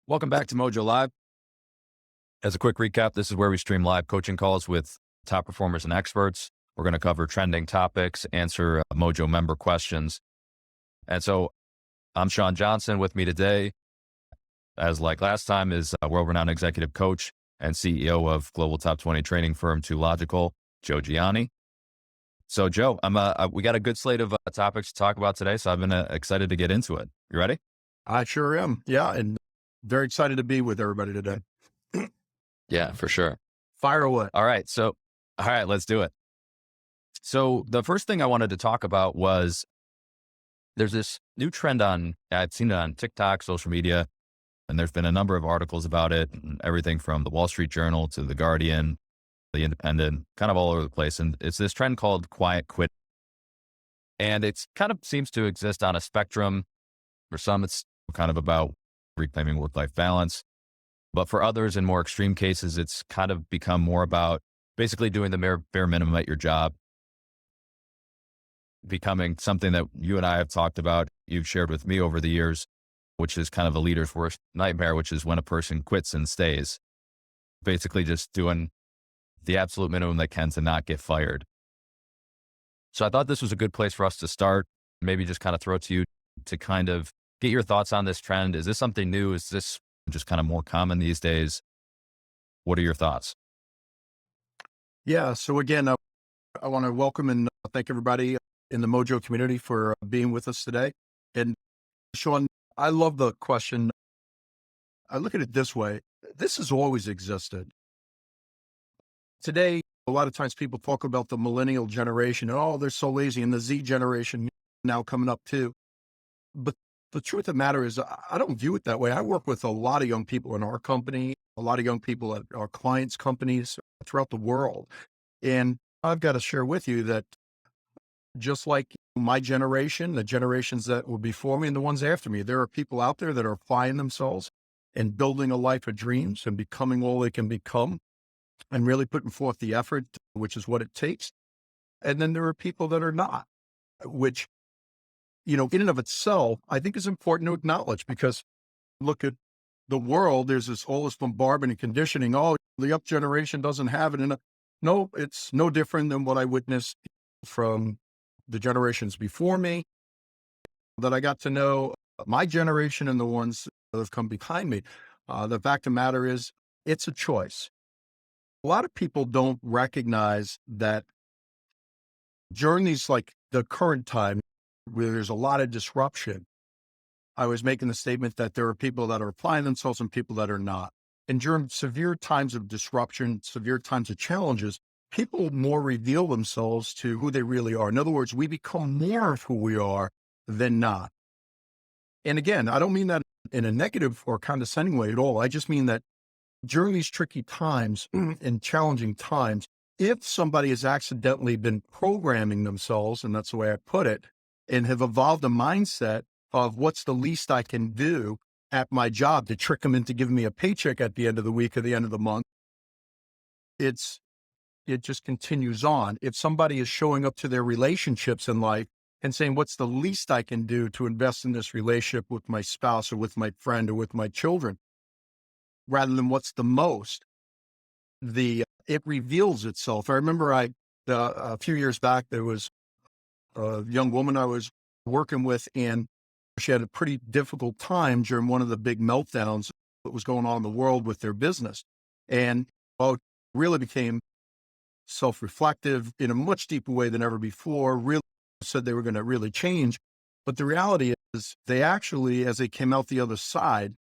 Welcome back to Mojo Live. As a quick recap, this is where we stream live coaching calls with top performers and experts. We're going to cover trending topics, answer Mojo member questions. And so I'm Sean Johnson. With me today, as like last time, is world-renowned executive coach and CEO of global top 20 training firm Too Logical, Joe Gianni. So Joe, we got a good slate of topics to talk about today, so I've been excited to get into it. You ready? I sure am. Yeah. And very excited to be with everybody today. Yeah, for sure. Fire away. All right, let's do it. So the first thing I wanted to talk about was there's this new trend I've seen it on TikTok, social media, and there's been a number of articles about it, and everything from the Wall Street Journal to the Guardian, the Independent, kind of all over the place. And it's this trend called quiet quit. And it's kind of seems to exist on a spectrum. For some, it's kind of about reclaiming work-life balance. But for others, in more extreme cases, it's kind of become more about basically doing the bare minimum at your job, becoming something that you and I have talked about, you've shared with me over the years, which is kind of a leader's worst nightmare, which is when a person quits and stays, basically just doing the absolute minimum they can to not get fired. So I thought this was a good place for us to start, maybe just kind of throw it to you to kind of get your thoughts on this trend. Is this something new? Is this just kind of more common these days? What are your thoughts? Yeah. So again, I want to welcome and thank everybody in the Mojo community for being with us today. And Sean, I love the question. I look at it this way. This has always existed. Today, a lot of times people talk about the millennial generation. And, oh, they're so lazy. And the Z generation now coming up too. But the truth of the matter is I don't view it that way. I work with a lot of young people in our company, a lot of young people at our clients' companies throughout the world. And I've got to share with you that just like my generation, the generations that were before me and the ones after me, there are people out there that are applying themselves and building a life of dreams and becoming all they can become and really putting forth the effort, which is what it takes. And then there are people that are not, which, in and of itself, I think is important to acknowledge because look at the world, there's all this bombardment and conditioning. Oh, the up generation doesn't have it. And no, it's no different than what I witnessed from the generations before me that I got to know my generation and the ones that have come behind me. The fact of the matter is it's a choice. A lot of people don't recognize that during these, like the current time where there's a lot of disruption, I was making the statement that there are people that are applying themselves and people that are not. And during severe times of disruption, severe times of challenges, people more reveal themselves to who they really are. In other words, we become more of who we are than not. And again, I don't mean that in a negative or condescending way at all. I just mean that during these tricky times and challenging times, if somebody has accidentally been programming themselves, and that's the way I put it, and have evolved a mindset of what's the least I can do at my job to trick them into giving me a paycheck at the end of the week or the end of the month, it just continues on. If somebody is showing up to their relationships in life and saying, what's the least I can do to invest in this relationship with my spouse or with my friend or with my children, rather than what's the most, it reveals itself. I remember a few years back, there was a young woman I was working with, and she had a pretty difficult time during one of the big meltdowns that was going on in the world with their business. And really became self-reflective in a much deeper way than ever before, really said they were going to really change. But the reality is they actually, as they came out the other side,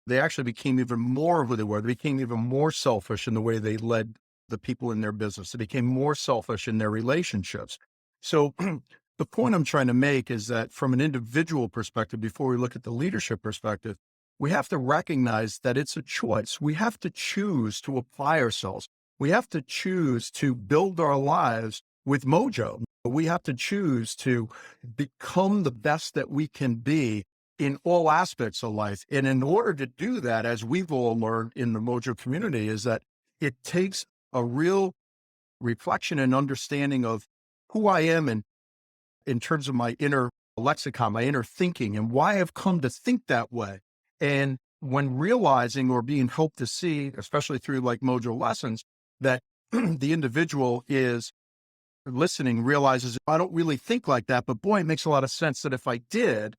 they actually became even more of who they were. They became even more selfish in the way they led the people in their business. They became more selfish in their relationships. So the point I'm trying to make is that from an individual perspective, before we look at the leadership perspective, we have to recognize that it's a choice. We have to choose to apply ourselves. We have to choose to build our lives with Mojo. We have to choose to become the best that we can be in all aspects of life. And in order to do that, as we've all learned in the Mojo community, is that it takes a real reflection and understanding of who I am and in terms of my inner lexicon, my inner thinking, and why I've come to think that way. And when realizing or being helped to see, especially through like Mojo lessons, that the individual is listening, realizes I don't really think like that, but boy, it makes a lot of sense that if I did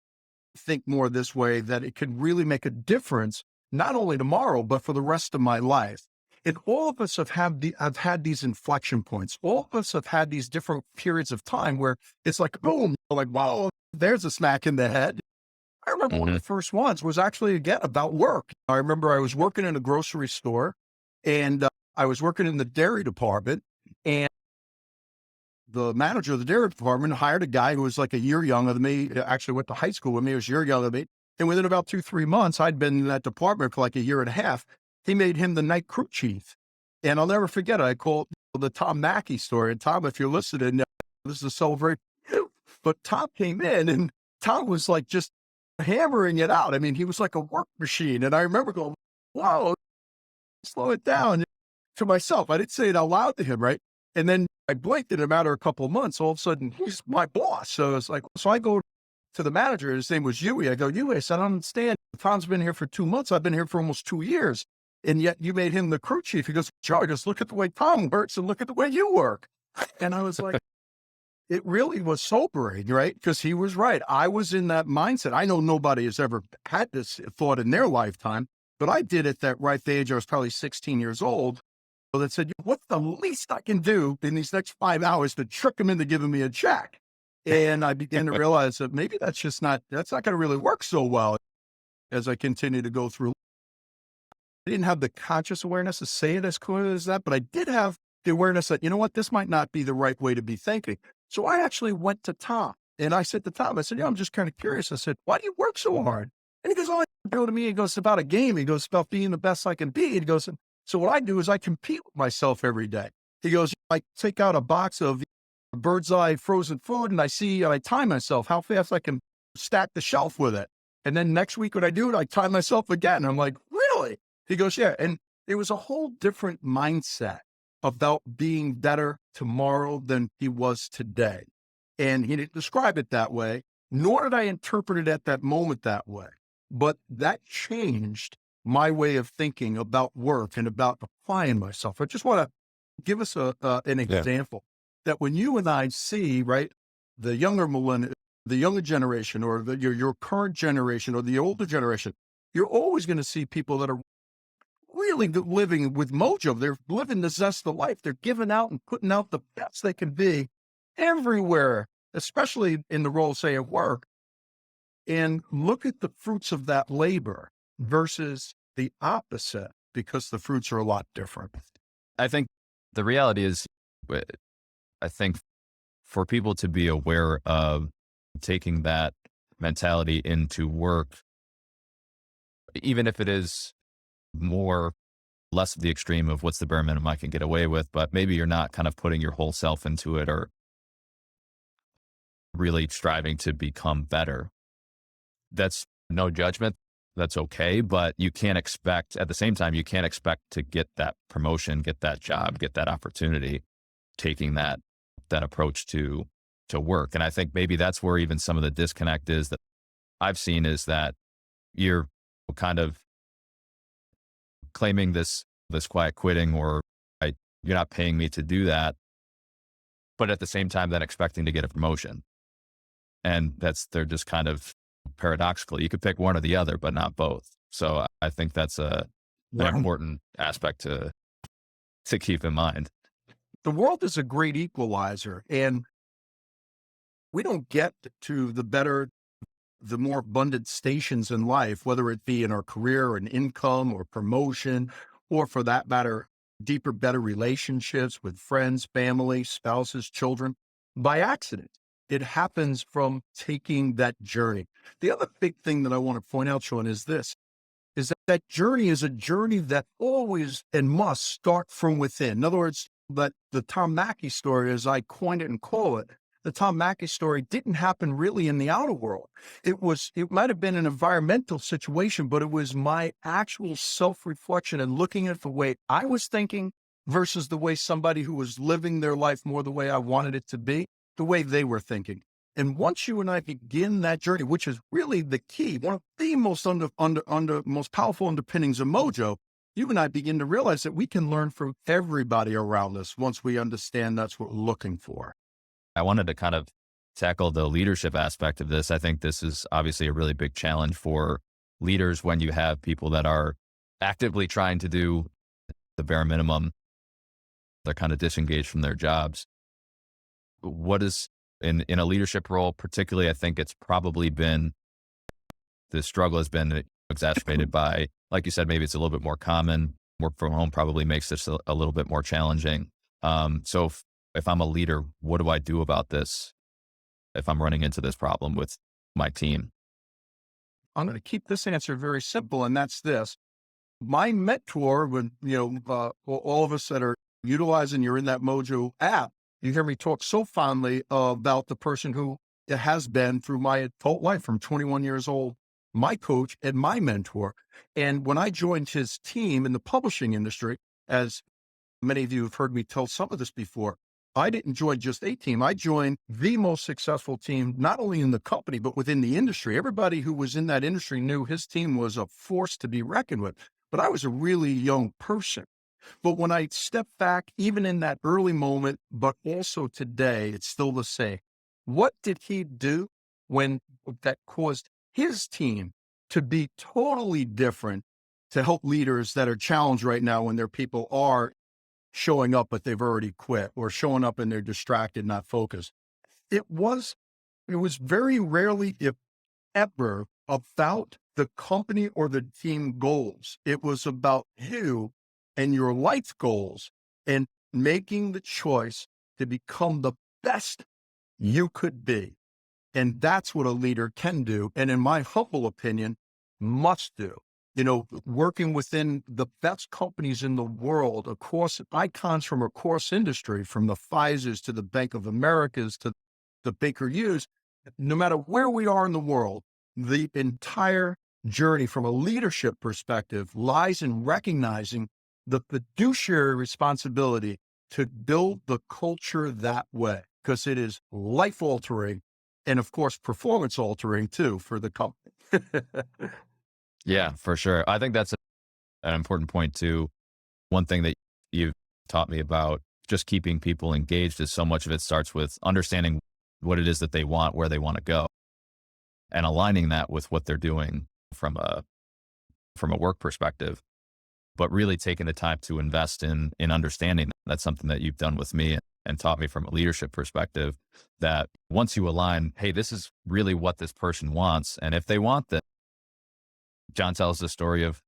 think more this way, that it could really make a difference, not only tomorrow, but for the rest of my life. And all of us have had these inflection points. All of us have had these different periods of time where it's like, boom, like, wow, there's a smack in the head. I remember one of Mhm. the first ones was actually, again, about work. I remember I was working in a grocery store, and I was working in the dairy department, and the manager of the dairy department hired a guy who was like a year younger than me, actually went to high school with me, was a year younger than me. And within about 2, 3 months, I'd been in that department for like a year and a half. He made him the night crew chief. And I'll never forget it. I called the Tom Mackey story. And Tom, if you're listening, this is a celebration. But Tom came in and Tom was like just hammering it out. I mean, he was like a work machine. And I remember going, wow, slow it down to myself. I didn't say it out loud to him, right? And then I blinked in a matter of a couple of months. All of a sudden, he's my boss. So it's like, so I go to the manager. His name was Huey. I go, Huey, I said, I don't understand. Tom's been here for 2 months. I've been here for almost 2 years. And yet you made him the crew chief. He goes, Joe, just look at the way Tom works and look at the way you work. And I was like, it really was sobering, right? Because he was right. I was in that mindset. I know nobody has ever had this thought in their lifetime, but I did at that right age. I was probably 16 years old. So that said, what's the least I can do in these next 5 hours to trick him into giving me a check? And I began to realize that maybe that's not going to really work so well as I continue to go through. I didn't have the conscious awareness to say it as clearly as that, but I did have the awareness that, you know what, this might not be the right way to be thinking. So I actually went to Tom and I said to Tom, I said, I'm just kind of curious. I said, why do you work so hard? And he goes, oh, go to me. He goes, it's about a game. He goes, it's about being the best I can be. He goes, so what I do is I compete with myself every day. He goes, I take out a box of bird's eye frozen food and I time myself how fast I can stack the shelf with it. And then next week when I do it, I time myself again. I'm like, really? He goes, yeah. And it was a whole different mindset about being better tomorrow than he was today. And he didn't describe it that way, nor did I interpret it at that moment that way. But that changed my way of thinking about work and about applying myself. I just want to give us an Yeah. example that when you and I see, right, the the younger generation or your current generation or the older generation, you're always going to see people that are really living with mojo. They're living the zest of life. They're giving out and putting out the best they can be everywhere, especially in the role, say, of work. And look at the fruits of that labor versus the opposite, because the fruits are a lot different. I think the reality is, uh, I think for people to be aware of taking that mentality into work, even if it is more less of the extreme of what's the bare minimum I can get away with, but maybe you're not kind of putting your whole self into it or really striving to become better. That's no judgment. That's okay. But you can't expect, at the same time, you can't expect to get that promotion, get that job, get that opportunity, taking that approach to work. And I think maybe that's where even some of the disconnect is that I've seen, is that you're kind of claiming this quiet quitting, or you're not paying me to do that, but at the same time then expecting to get a promotion. And they're just kind of paradoxical. You could pick one or the other, but not both. So I think that's an Wow. important aspect to keep in mind. The world is a great equalizer, and we don't get to the more abundant stations in life, whether it be in our career and income or promotion, or for that matter, deeper, better relationships with friends, family, spouses, children, by accident. It happens from taking that journey. The other big thing that I want to point out, Sean, is this, is that that journey is a journey that always and must start from within. In other words, that the Tom Mackey story, as I coin it and call it, the Tom Mackey story didn't happen really in the outer world. It might have been an environmental situation, but it was my actual self-reflection and looking at the way I was thinking versus the way somebody who was living their life more the way I wanted it to be, the way they were thinking. And once you and I begin that journey, which is really the key, one of the most most powerful underpinnings of Mojo, you and I begin to realize that we can learn from everybody around us once we understand that's what we're looking for. I wanted to kind of tackle the leadership aspect of this. I think this is obviously a really big challenge for leaders when you have people that are actively trying to do the bare minimum. They're kind of disengaged from their jobs. What is in a leadership role, particularly, I think it's probably been the struggle has been exacerbated by, like you said, maybe it's a little bit more common. Work from home probably makes this a little bit more challenging. So if I'm a leader, what do I do about this if I'm running into this problem with my team? I'm going to keep this answer very simple, and that's this. My mentor, when, all of us that are utilizing, you're in that Mojo app, you hear me talk so fondly about the person who has been through my adult life from 21 years old, my coach and my mentor. And when I joined his team in the publishing industry, as many of you have heard me tell some of this before, I didn't join just a team. I joined the most successful team, not only in the company, but within the industry. Everybody who was in that industry knew his team was a force to be reckoned with. But I was a really young person. But when I step back, even in that early moment, but also today, it's still the same. What did he do when that caused his team to be totally different to help leaders that are challenged right now when their people are showing up, but they've already quit, or showing up and they're distracted, not focused? It was, it was very rarely, if ever, about the company or the team goals. It was about you and your life goals and making the choice to become the best you could be. And that's what a leader can do. And in my humble opinion, must do. Working within the best companies in the world, across icons from across industry, from the Pfizers to the Bank of Americas to the Baker Hughes, no matter where we are in the world, the entire journey from a leadership perspective lies in recognizing the fiduciary responsibility to build the culture that way, because it is life altering and, of course, performance altering too for the company. Yeah, for sure. I think that's an important point too. One thing that you've taught me about just keeping people engaged is so much of it starts with understanding what it is that they want, where they want to go, and aligning that with what they're doing from a work perspective, but really taking the time to invest in understanding that. That's something that you've done with me and taught me from a leadership perspective, that once you align, hey, this is really what this person wants. And if they want that, John tells the story of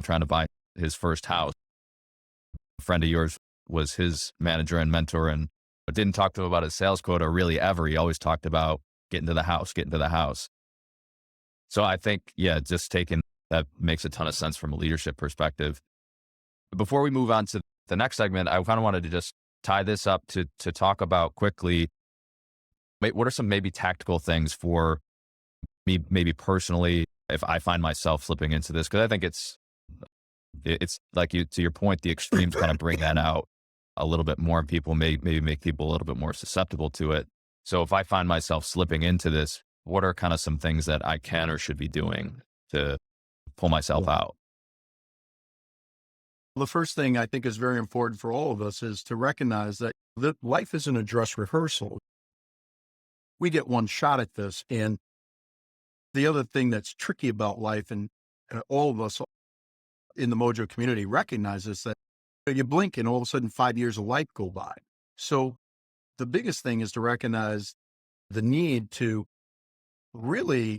trying to buy his first house. A friend of yours was his manager and mentor, and didn't talk to him about his sales quota really ever. He always talked about getting to the house, getting to the house. So I think, yeah, just taking that makes a ton of sense from a leadership perspective. Before we move on to the next segment, I kind of wanted to just tie this up to talk about quickly, what are some maybe tactical things for me, maybe personally, if I find myself slipping into this? Because I think it's like, to your point, the extremes kind of bring that out a little bit more, and people maybe make people a little bit more susceptible to it. So if I find myself slipping into this, what are kind of some things that I can or should be doing to pull myself out? The first thing I think is very important for all of us is to recognize that life isn't a dress rehearsal. We get one shot at this. And the other thing that's tricky about life, and all of us in the Mojo community recognize this, that you blink and all of a sudden 5 years of life go by. So the biggest thing is to recognize the need to really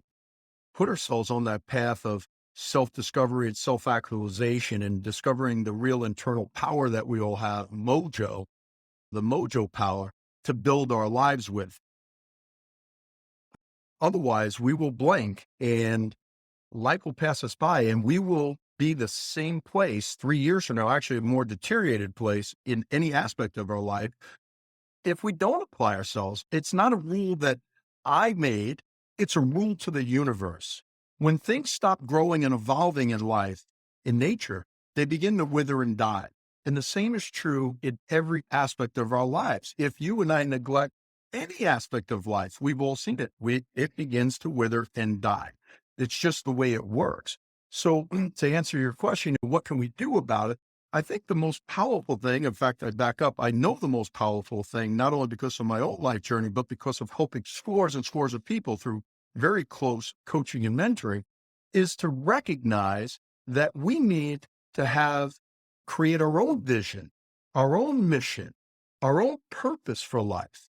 put ourselves on that path of self-discovery and self-actualization, and discovering the real internal power that we all have, Mojo, the Mojo power, to build our lives with. Otherwise, we will blink and life will pass us by, and we will be the same place 3 years from now, actually a more deteriorated place in any aspect of our life, if we don't apply ourselves. It's not a rule that I made. It's a rule to the universe. When things stop growing and evolving in life, in nature, they begin to wither and die. And the same is true in every aspect of our lives. If you and I neglect any aspect of life, we've all seen it. It begins to wither and die. It's just the way it works. So to answer your question, what can we do about it? I think the most powerful thing, in fact, I back up, I know the most powerful thing, not only because of my own life journey, but because of helping scores and scores of people through very close coaching and mentoring, is to recognize that we need to create our own vision, our own mission, our own purpose for life.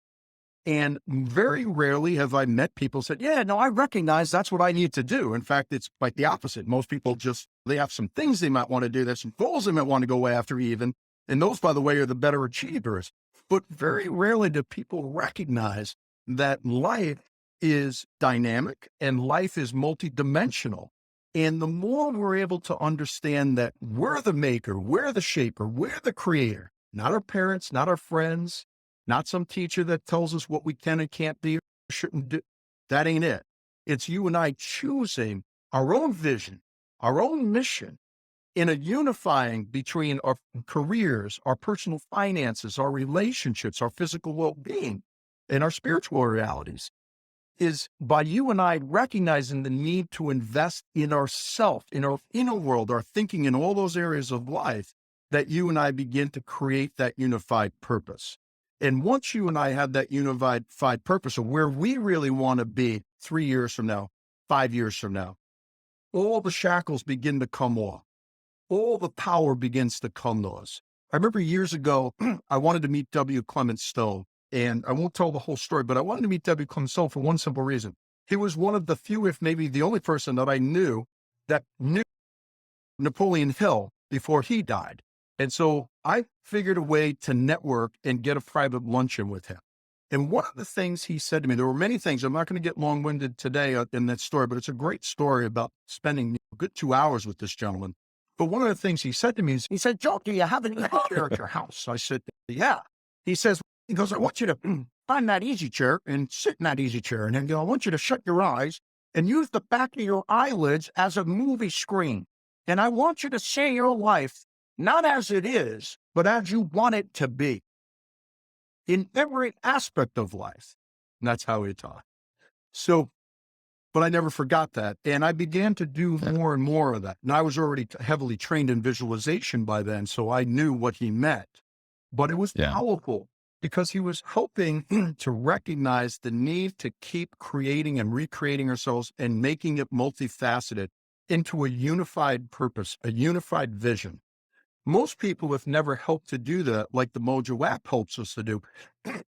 And very rarely have I met people said, yeah, no, I recognize that's what I need to do. In fact, it's quite the opposite. Most people they have some things they might want to do. There's some goals they might want to go after even. And those, by the way, are the better achievers. But very rarely do people recognize that life is dynamic and life is multidimensional. And the more we're able to understand that we're the maker, we're the shaper, we're the creator, not our parents, not our friends, not some teacher that tells us what we can and can't be or shouldn't do. That ain't it. It's you and I choosing our own vision, our own mission in a unifying between our careers, our personal finances, our relationships, our physical well-being, and our spiritual realities is by you and I recognizing the need to invest in ourself, in our inner world, our thinking in all those areas of life, that you and I begin to create that unified purpose. And once you and I have that unified purpose of where we really want to be 3 years from now, 5 years from now, all the shackles begin to come off. All the power begins to come to us. I remember years ago, I wanted to meet W. Clement Stone, and I won't tell the whole story, but I wanted to meet W. Clement Stone for one simple reason. He was one of the few, if maybe the only person that I knew that knew Napoleon Hill before he died. And so I figured a way to network and get a private luncheon with him. And one of the things he said to me, there were many things, I'm not going to get long-winded today in that story, but it's a great story about spending a good 2 hours with this gentleman. But one of the things he said to me is, he said, Joe, do you have an easy chair at your house? I said, yeah. He goes, I want you to find that easy chair and sit in that easy chair. And then I want you to shut your eyes and use the back of your eyelids as a movie screen. And I want you to say your life not as it is, but as you want it to be in every aspect of life. And that's how he taught. So, but I never forgot that. And I began to do more and more of that. And I was already heavily trained in visualization by then, so I knew what he meant. But it was powerful because he was helping to recognize the need to keep creating and recreating ourselves and making it multifaceted into a unified purpose, a unified vision. Most people have never helped to do that, like the Mojo app helps us to do.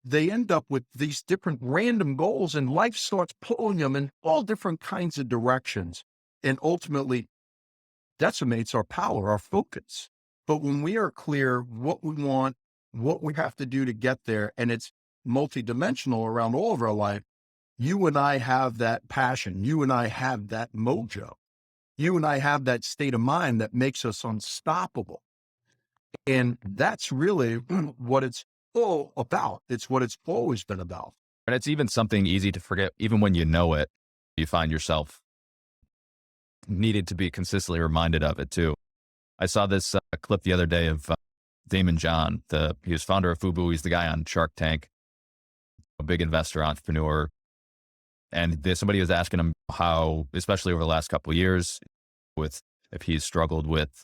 They end up with these different random goals and life starts pulling them in all different kinds of directions and ultimately decimates our power, our focus. But when we are clear what we want, what we have to do to get there, and it's multidimensional around all of our life, you and I have that passion. You and I have that mojo. You and I have that state of mind that makes us unstoppable. And that's really what it's all about. It's what it's always been about. And it's even something easy to forget. Even when you know it, you find yourself needed to be consistently reminded of it too. I saw this clip the other day of Damon John. He was founder of Fubu. He's the guy on Shark Tank, a big investor, entrepreneur. And somebody was asking him how, especially over the last couple of years, if he's struggled with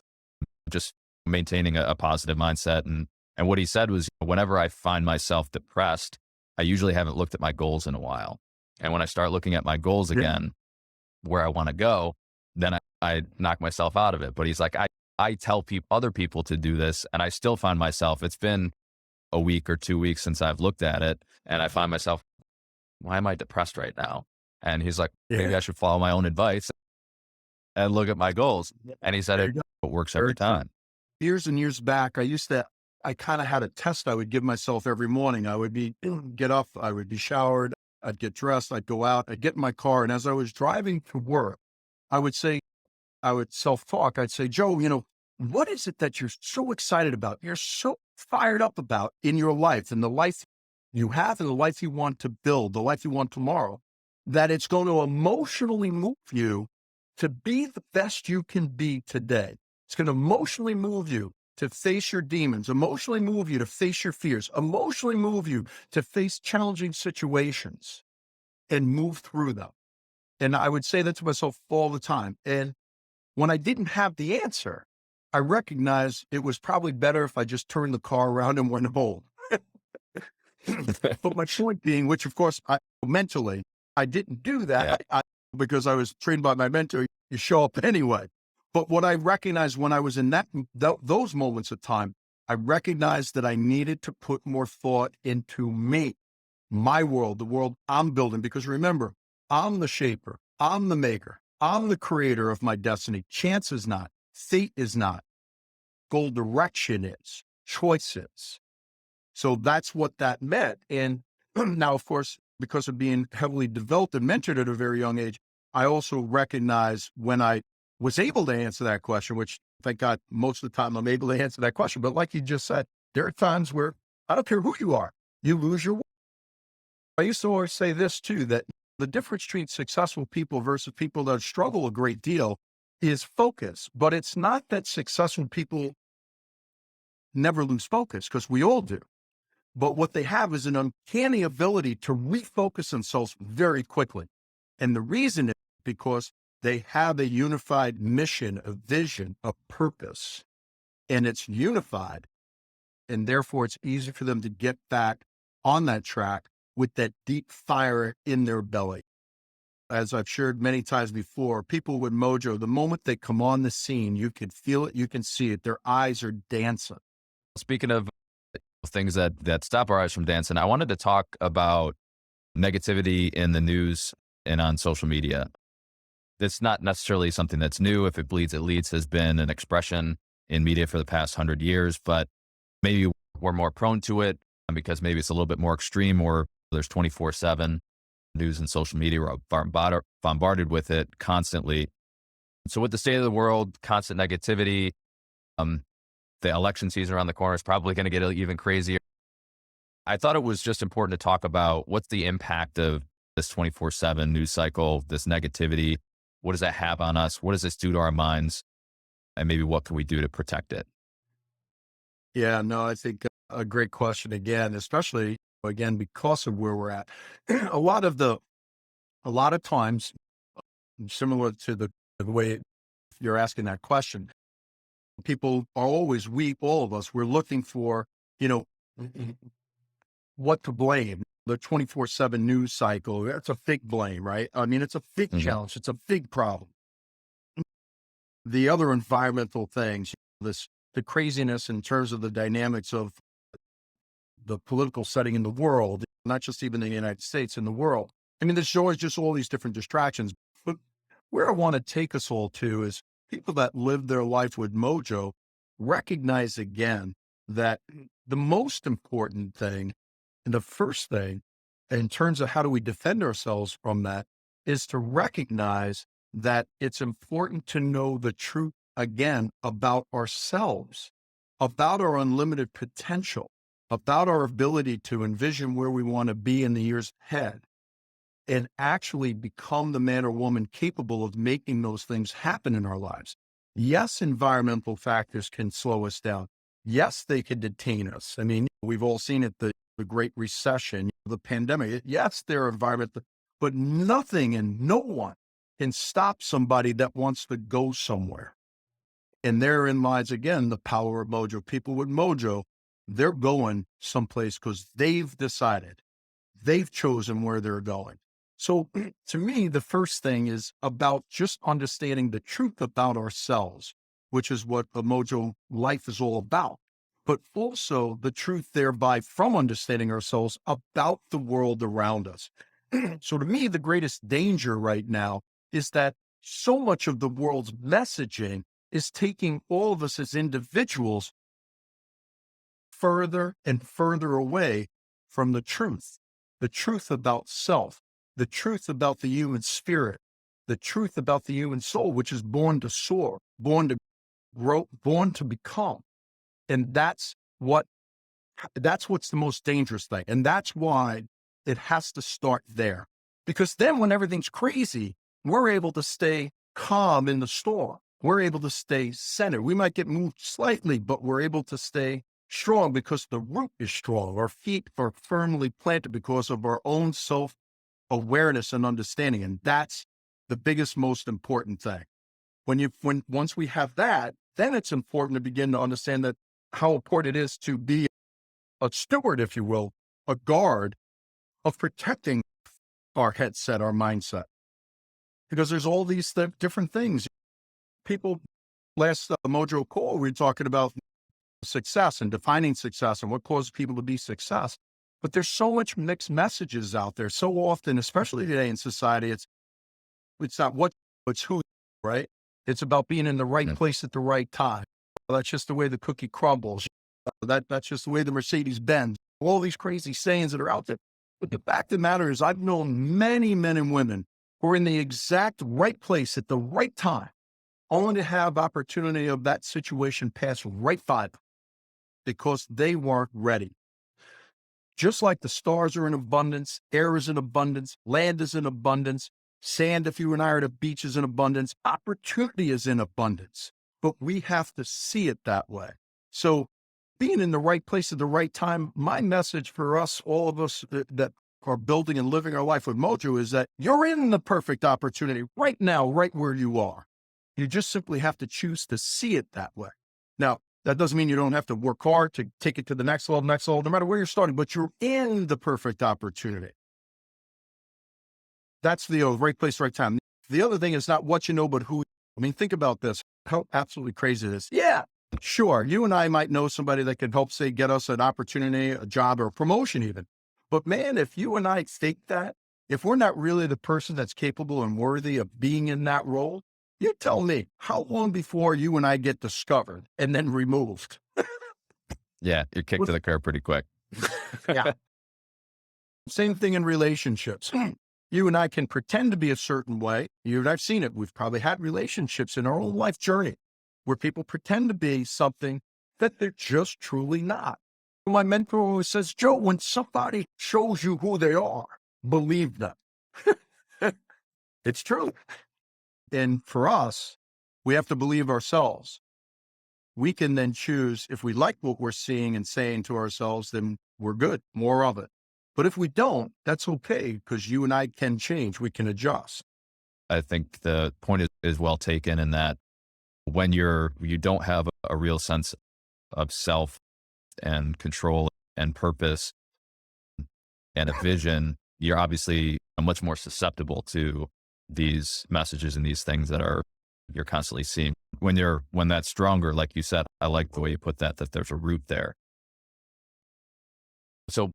just maintaining a positive mindset. And what he said was, whenever I find myself depressed, I usually haven't looked at my goals in a while. And when I start looking at my goals again, where I want to go, then I knock myself out of it. But he's like, I tell other people to do this, and I still find myself, it's been a week or 2 weeks since I've looked at it, and I find myself, why am I depressed right now? And he's like, maybe I should follow my own advice and look at my goals. And he said it works every time. Years and years back, I kind of had a test I would give myself every morning. I would get up, I would be showered, I'd get dressed, I'd go out, I'd get in my car. And as I was driving to work, I would self-talk. I'd say, Joe, what is it that you're so excited about? You're so fired up about in your life and the life you have and the life you want to build, the life you want tomorrow, that it's going to emotionally move you to be the best you can be today. It's going to emotionally move you to face your demons, emotionally move you to face your fears, emotionally move you to face challenging situations and move through them. And I would say that to myself all the time. And when I didn't have the answer, I recognized it was probably better if I just turned the car around and went home. But my point being, which of course I mentally, I didn't do Yeah. that because I was trained by my mentor. You show up anyway. But what I recognized when I was in those moments of time, I recognized that I needed to put more thought into me, my world, the world I'm building. Because remember, I'm the shaper, I'm the maker, I'm the creator of my destiny. Chance is not, fate is not, goal direction is, choice is. So that's what that meant. And now, of course, because of being heavily developed and mentored at a very young age, I also recognize when I was able to answer that question, which thank God most of the time I'm able to answer that question. But like you just said, there are times where I don't care who you are, you lose your way. I used to always say this too, that the difference between successful people versus people that struggle a great deal is focus. But it's not that successful people never lose focus, because we all do. But what they have is an uncanny ability to refocus themselves very quickly. And the reason is because they have a unified mission, a vision, a purpose, and it's unified. And therefore, it's easy for them to get back on that track with that deep fire in their belly. As I've shared many times before, people with Mojo, the moment they come on the scene, you can feel it, you can see it. Their eyes are dancing. Speaking of things that stop our eyes from dancing, I wanted to talk about negativity in the news and on social media. It's not necessarily something that's new. If it bleeds, it leads has been an expression in media for the past 100 years, but maybe we're more prone to it because maybe it's a little bit more extreme, or there's 24/7 news and social media. We're bombarded with it constantly. So with the state of the world, constant negativity, um, the election season around the corner is probably going to get even crazier. I thought it was just important to talk about what's the impact of this 24/7 news cycle, this negativity. What does that have on us? What does this do to our minds? And maybe what can we do to protect it? Yeah, no, I think a great question again, especially again, because of where we're at. a lot of the, a lot of times, similar to the way you're asking that question, people are always, all of us, we're looking for, you know, what to blame. The 24/7 news cycle, that's a big blame, right? I mean, it's a big Mhm. challenge. It's a big problem. The other environmental things, the craziness in terms of the dynamics of the political setting in the world, not just even the United States, in the world. I mean, there's always just all these different distractions. But where I want to take us all to is people that live their life with Mojo recognize again that the most important thing and the first thing in terms of how do we defend ourselves from that is to recognize that it's important to know the truth again about ourselves, about our unlimited potential, about our ability to envision where we want to be in the years ahead and actually become the man or woman capable of making those things happen in our lives. Yes, environmental factors can slow us down. Yes, they can detain us. I mean, we've all seen it, the Great Recession, the pandemic. Yes, there are environmental, but nothing and no one can stop somebody that wants to go somewhere. And therein lies again the power of Mojo. People with Mojo, they're going someplace because they've decided, they've chosen where they're going. So to me, the first thing is about just understanding the truth about ourselves, which is what the Mojo life is all about. But also the truth thereby from understanding ourselves about the world around us. So to me, the greatest danger right now is that so much of the world's messaging is taking all of us as individuals further and further away from the truth about self, the truth about the human spirit, the truth about the human soul, which is born to soar, born to grow, born to become. And that's what's the most dangerous thing. And that's why it has to start there. Because then when everything's crazy, we're able to stay calm in the storm. we're able to stay centered. We might get moved slightly, but we're able to stay strong because the root is strong. Our feet are firmly planted because of our own self awareness and understanding. And that's the biggest, most important thing. Once we have that, then it's important to begin to understand that how important it is to be a steward, if you will, a guard of protecting our headset, our mindset, because there's all these different things. People, last Mojo call, we were talking about success and defining success and what causes people to be success. But there's so much mixed messages out there. So often, especially today in society, it's not what, it's who, right? It's about being in the right place at the right time. That's just the way the cookie crumbles. That's just the way the Mercedes bends. All these crazy sayings that are out there. But the fact of the matter is, I've known many men and women who are in the exact right place at the right time, only to have opportunity of that situation pass right by them because they weren't ready. Just like the stars are in abundance, air is in abundance, land is in abundance, sand, if you and I are at a beach, is in abundance, opportunity is in abundance, but we have to see it that way. So being in the right place at the right time, my message for us, all of us that are building and living our life with Mojo, is that you're in the perfect opportunity right now, right where you are. You just simply have to choose to see it that way. Now, that doesn't mean you don't have to work hard to take it to the next level, no matter where you're starting, but you're in the perfect opportunity. That's the right place, right time. The other thing is not what you know, but who. I mean, think about this, how absolutely crazy it is. Yeah, sure. You and I might know somebody that could help, say, get us an opportunity, a job, or a promotion even. But man, if you and I think that, if we're not really the person that's capable and worthy of being in that role, you tell me, how long before you and I get discovered and then removed? Yeah, you're kicked to the curb pretty quick. Yeah. Same thing in relationships. You and I can pretend to be a certain way. You and I've seen it. We've probably had relationships in our own life journey where people pretend to be something that they're just truly not. My mentor always says, Joe, when somebody shows you who they are, believe them. It's true. And for us, we have to believe ourselves. We can then choose, if we like what we're seeing and saying to ourselves, then we're good, more of it. But if we don't, that's okay, because you and I can change. We can adjust. I think the point is well taken in that when you don't have a real sense of self and control and purpose and a vision, you're obviously much more susceptible to these messages and these things that you're constantly seeing. When that's stronger, like you said, I like the way you put that there's a root there. So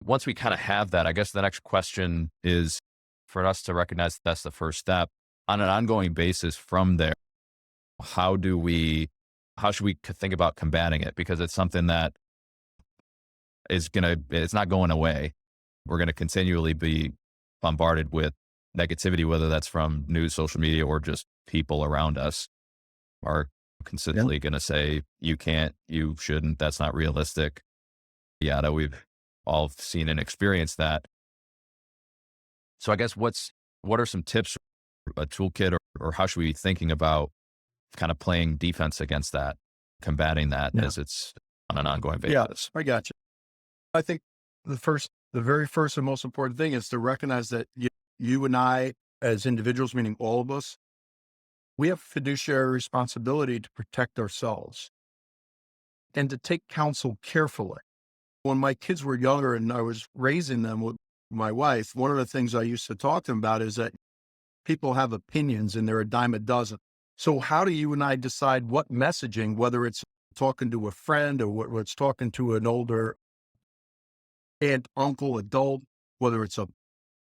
once we kind of have that, I guess the next question is for us to recognize that's the first step. On an ongoing basis from there, how should we think about combating it? Because it's something that it's not going away. We're going to continually be bombarded with negativity, whether that's from news, social media, or just people around us are consistently going to say, you can't, you shouldn't, that's not realistic. Yeah, that we've all seen and experienced that. So I guess what are some tips, a toolkit, or how should we be thinking about kind of playing defense against that, combating that as it's on an ongoing basis? Yeah, I got you. I think the very first and most important thing is to recognize that you and I, as individuals, meaning all of us, we have fiduciary responsibility to protect ourselves and to take counsel carefully. When my kids were younger and I was raising them with my wife, one of the things I used to talk to them about is that people have opinions and they're a dime a dozen. So how do you and I decide what messaging, whether it's talking to a friend or whether it's talking to an older aunt, uncle, adult, whether it's a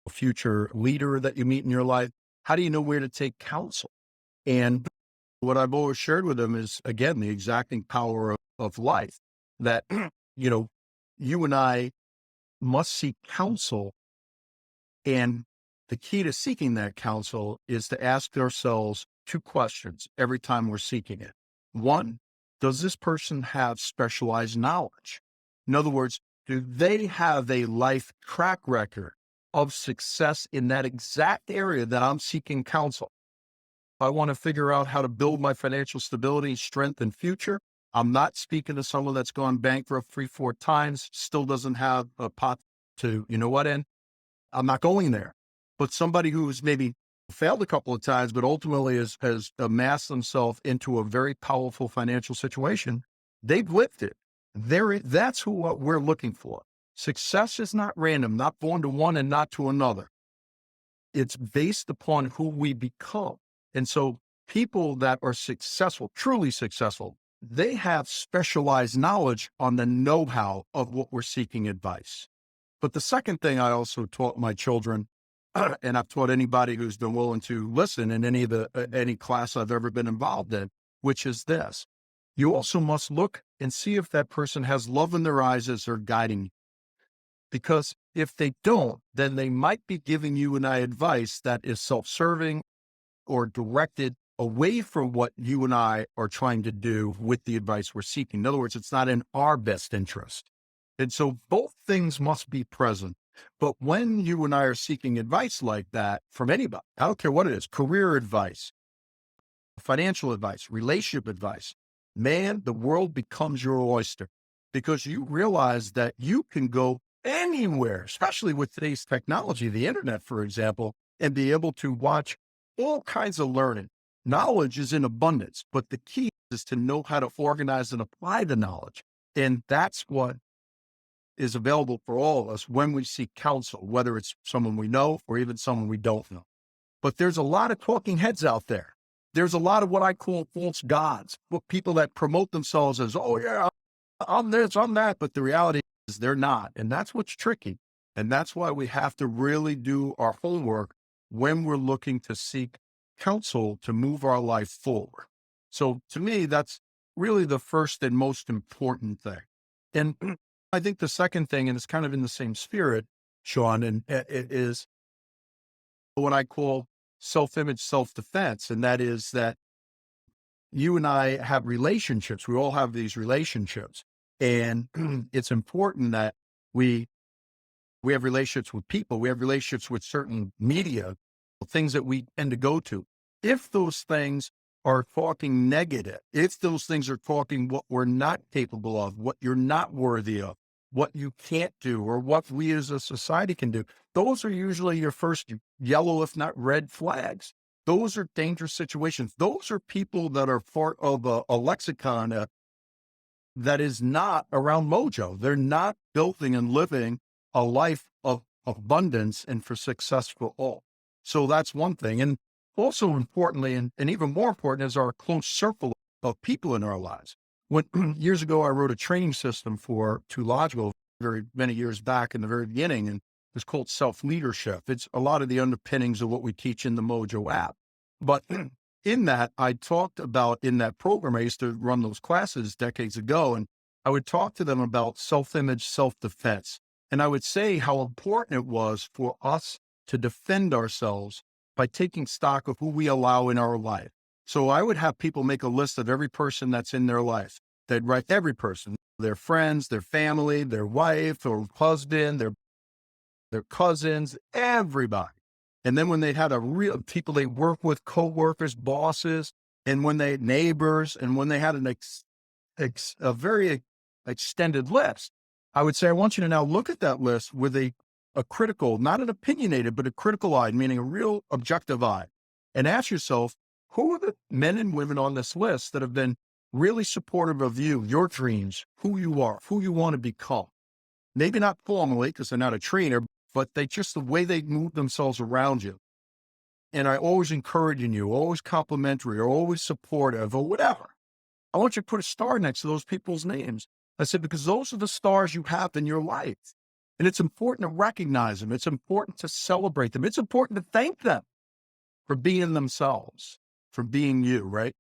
future leader that you meet in your life, how do you know where to take counsel? And what I've always shared with them is, again, the exacting power of life, that, you and I must seek counsel. And the key to seeking that counsel is to ask ourselves two questions every time we're seeking it. One, does this person have specialized knowledge? In other words, do they have a life track record of success in that exact area that I'm seeking counsel? I want to figure out how to build my financial stability, strength, and future. I'm not speaking to someone that's gone bankrupt three, four times, still doesn't have a pot to, you know what, in. I'm not going there. But somebody who's maybe failed a couple of times, but ultimately has amassed themselves into a very powerful financial situation, they've lived it. That's what we're looking for. Success is not random, not born to one and not to another. It's based upon who we become. And so people that are successful, truly successful, they have specialized knowledge on the know-how of what we're seeking advice. But the second thing I also taught my children, and I've taught anybody who's been willing to listen in any class I've ever been involved in, which is this: you also must look and see if that person has love in their eyes as they're guiding you. Because if they don't, then they might be giving you and I advice that is self-serving or directed away from what you and I are trying to do with the advice we're seeking. In other words, it's not in our best interest. And so both things must be present. But when you and I are seeking advice like that from anybody, I don't care what it is, career advice, financial advice, relationship advice, man, the world becomes your oyster because you realize that you can go anywhere, especially with today's technology, the internet, for example, and be able to watch all kinds of learning. Knowledge is in abundance, but the key is to know how to organize and apply the knowledge. And that's what is available for all of us when we seek counsel, whether it's someone we know or even someone we don't know. But there's a lot of talking heads out there. There's a lot of what I call false gods, people that promote themselves as, oh yeah, I'm this, I'm that. But the reality is they're not. And that's what's tricky. And that's why we have to really do our homework when we're looking to seek counsel to move our life forward. So to me, that's really the first and most important thing. And I think the second thing, and it's kind of in the same spirit, Sean, and it is what I call self-image, self-defense. And that is that you and I have relationships. We all have these relationships. And it's important that we have relationships with people. We have relationships with certain media, things that we tend to go to. If those things are talking negative, if those things are talking what we're not capable of, what you're not worthy of, what you can't do, or what we as a society can do, those are usually your first yellow, if not red flags. Those are dangerous situations. Those are people that are part of a lexicon that is not around Mojo. They're not building and living a life of abundance and for success for all. So that's one thing. And also importantly, and even more important, is our close circle of people in our lives. When years ago, I wrote a training system for Too Logical, very many years back in the very beginning, and it's called self-leadership. It's a lot of the underpinnings of what we teach in the Mojo app. But in that, I talked about in that program, I used to run those classes decades ago, and I would talk to them about self-image, self-defense. And I would say how important it was for us to defend ourselves by taking stock of who we allow in our life. So I would have people make a list of every person that's in their life. They'd write every person, their friends, their family, their wife or husband, their cousins, everybody. And then when they had a real people they work with, coworkers, bosses, and when they neighbors, and when they had a very extended list, I would say, I want you to now look at that list with a critical, not an opinionated, but a critical eye, meaning a real objective eye, and ask yourself, who are the men and women on this list that have been really supportive of you, your dreams, who you are, who you want to become? Maybe not formally because they're not a trainer, but they just the way they move themselves around you. And I always encouraging you, always complimentary or always supportive or whatever. I want you to put a star next to those people's names. I said, because those are the stars you have in your life. And it's important to recognize them. It's important to celebrate them. It's important to thank them for being themselves, for being you, right?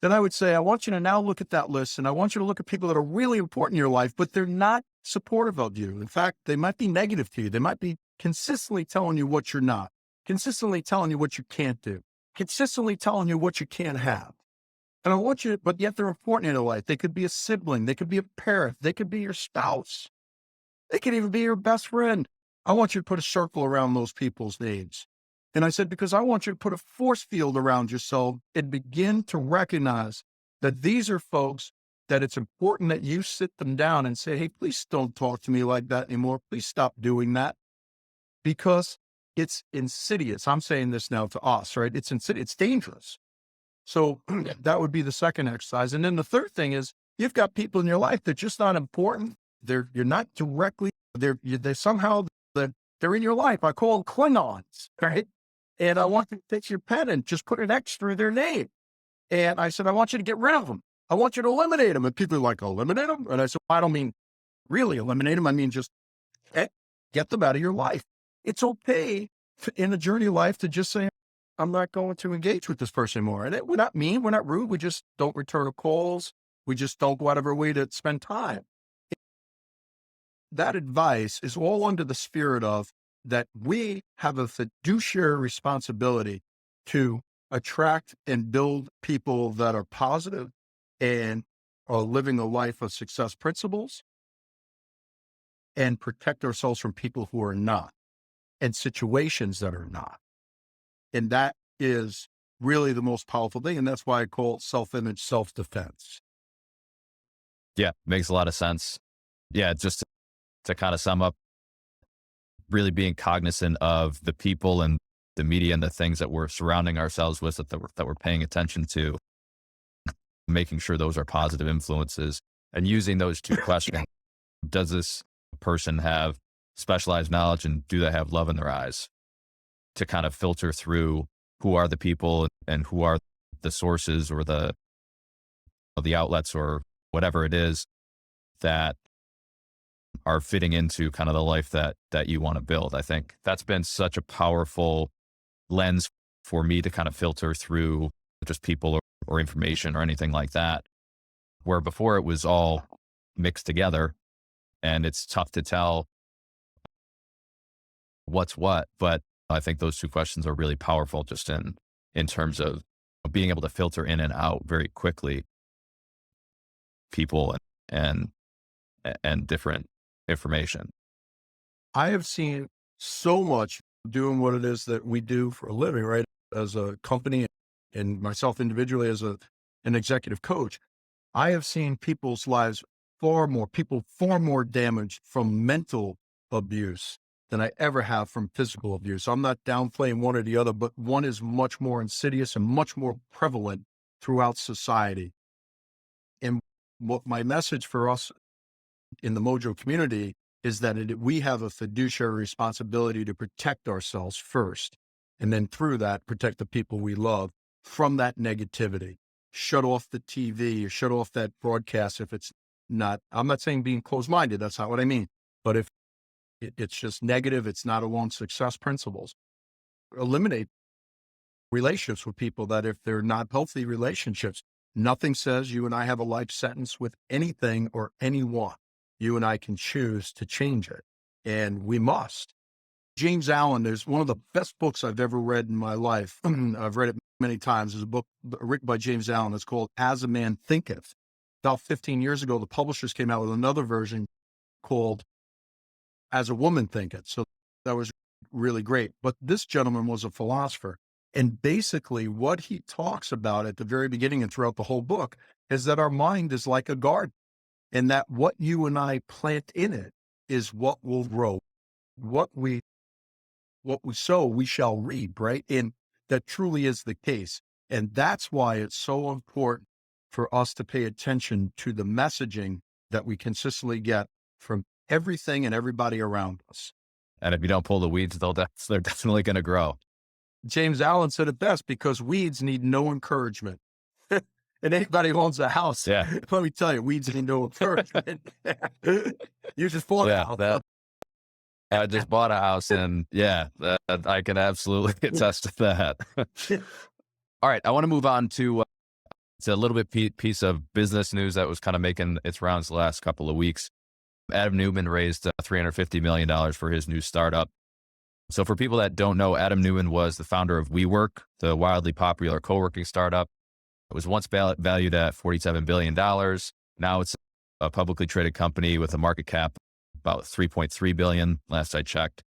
Then I would say, I want you to now look at that list and I want you to look at people that are really important in your life, but they're not supportive of you. In fact, they might be negative to you. They might be consistently telling you what you're not, consistently telling you what you can't do, consistently telling you what you can't have. And I want you, but yet they're important in your life. They could be a sibling. They could be a parent. They could be your spouse. They could even be your best friend. I want you to put a circle around those people's names. And I said, because I want you to put a force field around yourself and begin to recognize that these are folks that it's important that you sit them down and say, hey, please don't talk to me like that anymore. Please stop doing that, because it's insidious. I'm saying this now to us, right? It's insidious. It's dangerous. So that would be the second exercise. And then the third thing is, you've got people in your life that are just not important. You're not directly, they're somehow, they're in your life. I call them Klingons, right? And I want you to take your pen and just put an X through their name. And I said, I want you to get rid of them. I want you to eliminate them. And people are like, eliminate them? And I said, I don't mean really eliminate them. I mean, just get them out of your life. It's okay in a journey of life to just say, I'm not going to engage with this person anymore. And we're not mean, we're not rude. We just don't return calls. We just don't go out of our way to spend time. That advice is all under the spirit of that we have a fiduciary responsibility to attract and build people that are positive and are living a life of success principles, and protect ourselves from people who are not, and situations that are not. And that is really the most powerful thing. And that's why I call it self-image, self-defense. Yeah, makes a lot of sense. Yeah, just to kind of sum up, really being cognizant of the people and the media and the things that we're surrounding ourselves with, that we're paying attention to, making sure those are positive influences, and using those two questions. Does this person have specialized knowledge, and do they have love in their eyes, to kind of filter through who are the people and who are the sources or the outlets or whatever it is that are fitting into kind of the life that you want to build. I think that's been such a powerful lens for me to kind of filter through just people or information or anything like that, where before it was all mixed together and it's tough to tell what's what. But I think those two questions are really powerful, just in terms of being able to filter in and out very quickly people and different information. I have seen so much doing what it is that we do for a living, right? As a company, and myself individually as an executive coach, I have seen people's lives far more damaged from mental abuse than I ever have from physical abuse. I'm not downplaying one or the other, but one is much more insidious and much more prevalent throughout society. And what my message for us in the Mojo community is that we have a fiduciary responsibility to protect ourselves first, and then through that, protect the people we love from that negativity. Shut off the TV, or shut off that broadcast if it's not, I'm not saying being closed-minded, that's not what I mean. But if it's just negative, it's not along success principles. Eliminate relationships with people that, if they're not healthy relationships, nothing says you and I have a life sentence with anything or anyone. You and I can choose to change it, and we must. James Allen, there's one of the best books I've ever read in my life. I've read it many times. There's a book written by James Allen. It's called As a Man Thinketh. About 15 years ago, the publishers came out with another version called As a Woman Thinketh. So that was really great. But this gentleman was a philosopher. And basically what he talks about at the very beginning and throughout the whole book is that our mind is like a garden, and that what you and I plant in it is what will grow. What we sow, we shall reap, right? And that truly is the case. And that's why it's so important for us to pay attention to the messaging that we consistently get from everything and everybody around us. And if you don't pull the weeds, they're definitely going to grow. James Allen said it best, because weeds need no encouragement. And anybody who owns a house, Yeah. let me tell you, weeds need no encouragement. You just bought a house. I just bought a house, and I can absolutely attest to that. All right. I want to move on to it's a little bit piece of business news that was kind of making its rounds the last couple of weeks. Adam Neumann raised $350 million for his new startup. So for people that don't know, Adam Neumann was the founder of WeWork, the wildly popular co-working startup. It was once valued at $47 billion. Now it's a publicly traded company with a market cap about $3.3 billion, last I checked.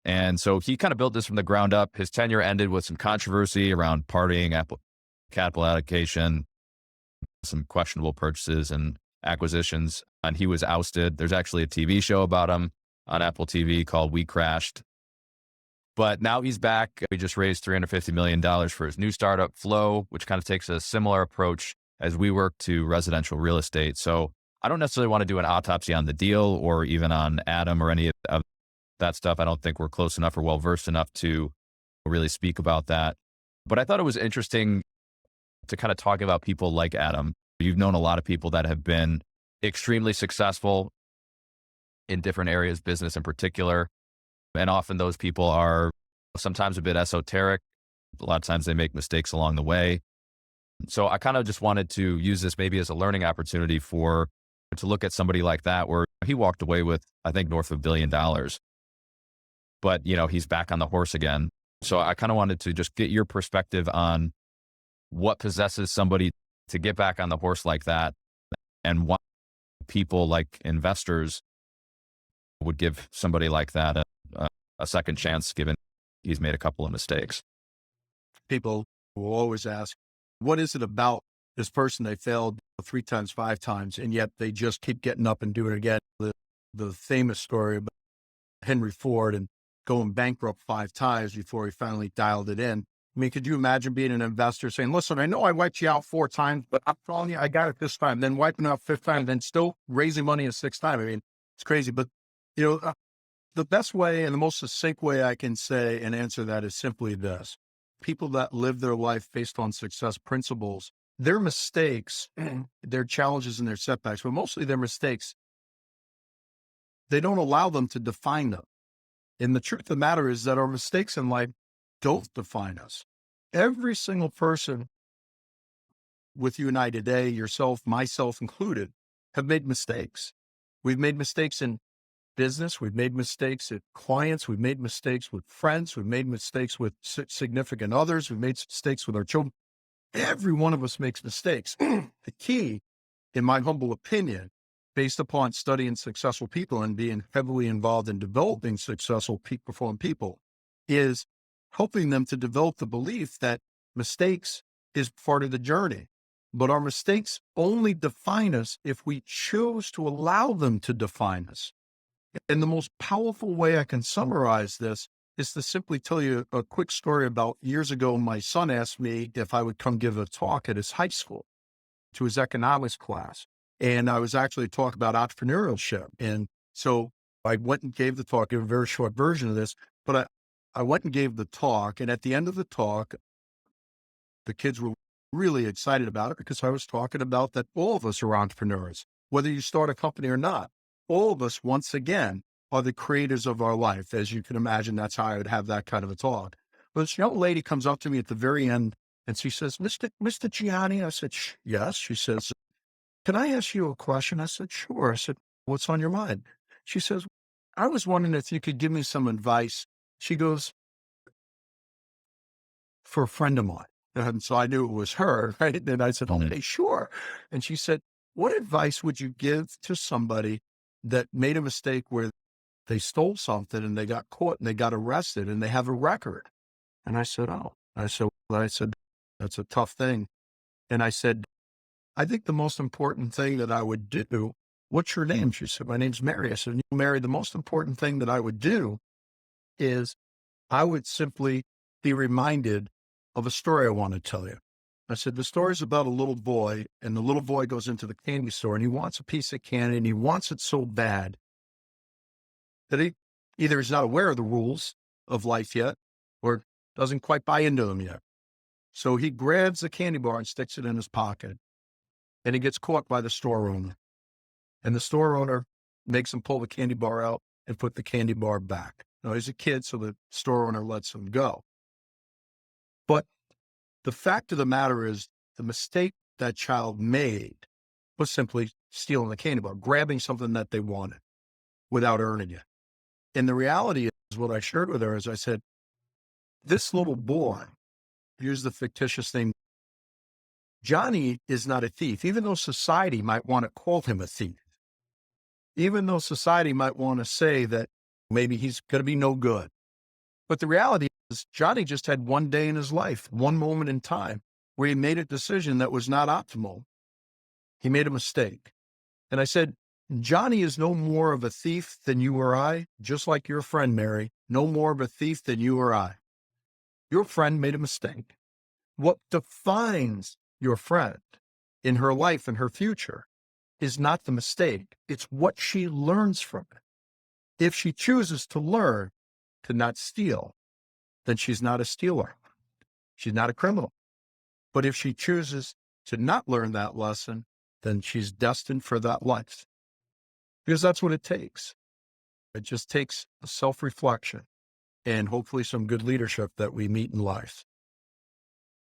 And so he kind of built this from the ground up. His tenure ended with some controversy around partying, capital allocation, some questionable purchases and acquisitions, and he was ousted. There's actually a TV show about him on Apple TV called We Crashed. But now he's back. We just raised $350 million for his new startup, Flow, which kind of takes a similar approach as we work to residential real estate. So I don't necessarily want to do an autopsy on the deal or even on Adam or any of that stuff. I don't think we're close enough or well versed enough to really speak about that. But I thought it was interesting to kind of talk about people like Adam. You've known a lot of people that have been extremely successful in different areas, business in particular. And often those people are sometimes a bit esoteric. A lot of times they make mistakes along the way. So I kind of just wanted to use this maybe as a learning opportunity to look at somebody like that, where he walked away with, I think, north of $1 billion. But, he's back on the horse again. So I kind of wanted to just get your perspective on what possesses somebody to get back on the horse like that, and why people like investors would give somebody like that a second chance, given he's made a couple of mistakes. People will always ask, what is it about this person? They failed 3 times, 5 times, and yet they just keep getting up and doing it again. The famous story about Henry Ford and going bankrupt 5 times before he finally dialed it in. I mean, could you imagine being an investor saying, listen, I know I wiped you out 4 times, but I'm telling you, I got it this time, then wiping out 5th time, then still raising money a 6th time. I mean, it's crazy. But, the best way and the most succinct way I can say and answer that is simply this. People that live their life based on success principles, their mistakes, their challenges and their setbacks, but mostly their mistakes, they don't allow them to define them. And the truth of the matter is that our mistakes in life don't define us. Every single person with you and I today, yourself, myself included, have made mistakes. We've made mistakes in business. We've made mistakes at clients. We've made mistakes with friends. We've made mistakes with significant others. We've made mistakes with our children. Every one of us makes mistakes. The key, in my humble opinion, based upon studying successful people and being heavily involved in developing successful peak performing people, is helping them to develop the belief that mistakes is part of the journey. But our mistakes only define us if we choose to allow them to define us. And the most powerful way I can summarize this is to simply tell you a quick story about years ago. My son asked me if I would come give a talk at his high school to his economics class. And I was actually talking about entrepreneurship. And so I went and gave the talk, a very short version of this, but I went and gave the talk. And at the end of the talk, the kids were really excited about it because I was talking about that all of us are entrepreneurs, whether you start a company or not. All of us, once again, are the creators of our life. As you can imagine, that's how I would have that kind of a talk. But this young lady comes up to me at the very end and she says, Mr. Gianni. I said, yes. She says, can I ask you a question? I said, sure. I said, what's on your mind? She says, I was wondering if you could give me some advice. She goes, for a friend of mine. And so I knew it was her, right? And I said, okay, sure. And she said, what advice would you give to somebody that made a mistake where they stole something and they got caught and they got arrested and they have a record? And I said, that's a tough thing. And I said, I think the most important thing that I would do, what's your name? She said, my name's Mary. I said, Mary, the most important thing that I would do is I would simply be reminded of a story I want to tell you. I said, the story is about a little boy, and the little boy goes into the candy store and he wants a piece of candy and he wants it so bad that he either is not aware of the rules of life yet or doesn't quite buy into them yet. So he grabs the candy bar and sticks it in his pocket, and he gets caught by the store owner. And the store owner makes him pull the candy bar out and put the candy bar back. Now, he's a kid, so the store owner lets him go. But the fact of the matter is, the mistake that child made was simply stealing the candy bar, grabbing something that they wanted without earning it. And the reality is, what I shared with her is I said, this little boy, here's the fictitious name, Johnny is not a thief, even though society might want to call him a thief. Even though society might want to say that maybe he's going to be no good. But the reality is, Johnny just had one day in his life, one moment in time where he made a decision that was not optimal. He made a mistake. And I said, Johnny is no more of a thief than you or I, just like your friend, Mary, no more of a thief than you or I. Your friend made a mistake. What defines your friend in her life and her future is not the mistake. It's what she learns from it. If she chooses to learn to not steal, then she's not a stealer. She's not a criminal. But if she chooses to not learn that lesson, then she's destined for that life. Because that's what it takes. It just takes a self-reflection and hopefully some good leadership that we meet in life.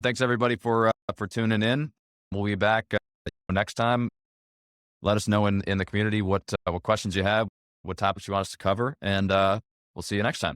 Thanks everybody for tuning in. We'll be back next time. Let us know in the community what questions you have, what topics you want us to cover, and we'll see you next time.